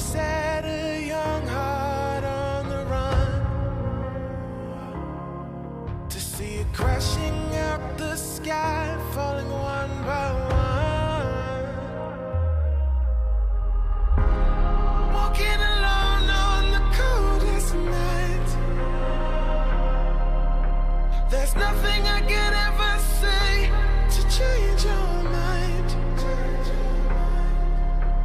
set a young heart on the run, to see it crashing out the sky, falling one by one. Walking alone on the coldest night. There's nothing I can ever say to change your mind.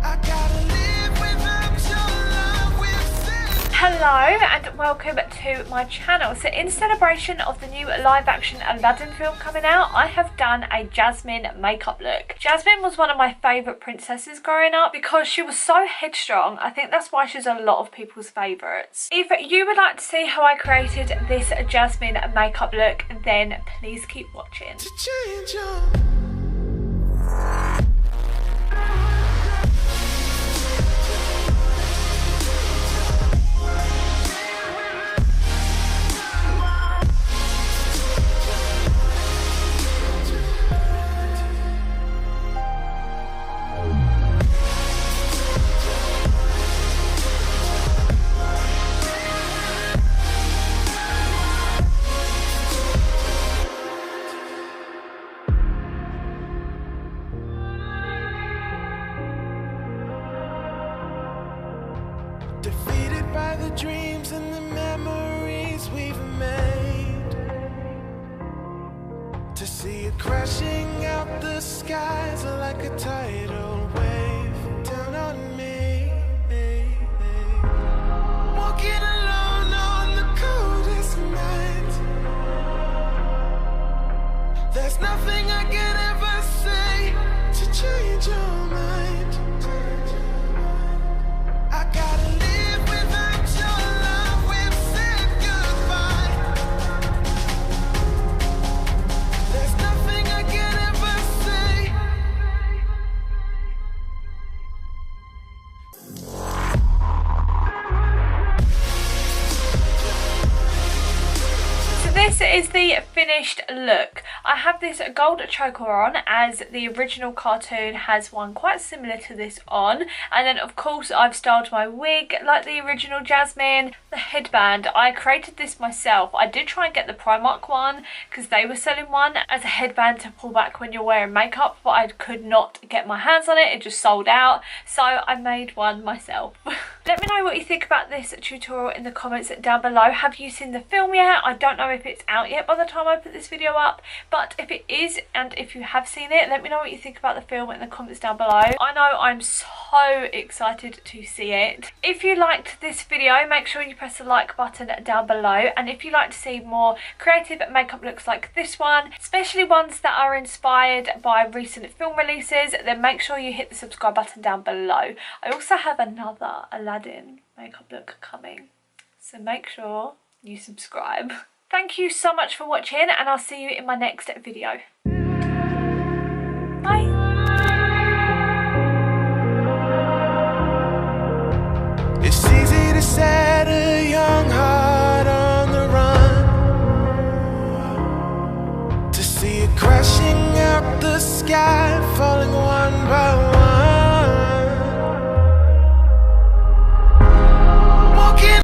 I gotta live without your love. Hello and welcome to my channel. So in celebration of the new live action Aladdin film coming out, I have done a Jasmine makeup look. Jasmine was one of my favourite princesses growing up because she was so headstrong. I think that's why she's a lot of people's favourites. If you would like to see how I created this Jasmine makeup look, then please keep watching. To change your defeated by the dreams and the memories we've made, to see it crashing out the skies like a tidal wave down on me. Walking alone on the coldest night. There's nothing I can ever say to change your mind. I gotta live without your love. We've said goodbye. There's nothing I can ever say. So this is the finished look. I have this gold choker on, as the original cartoon has one quite similar to this on, and then of course I've styled my wig like the original Jasmine. The headband, I created this myself. I did try and get the Primark one because they were selling one as a headband to pull back when you're wearing makeup, but I could not get my hands on it. It just sold out, so I made one myself. Let me know what you think about this tutorial in the comments down below. Have you seen the film yet? I don't know if it's out yet by the time I put this video up, but if it is, and if you have seen it, let me know what you think about the film in the comments down below. I know I'm so excited to see it. If you liked this video, make sure you press the like button down below, and if you'd like to see more creative makeup looks like this one, especially ones that are inspired by recent film releases, then make sure you hit the subscribe button down below. I also have another Aladdin makeup look coming, so make sure you subscribe. Thank you so much for watching, and I'll see you in my next video.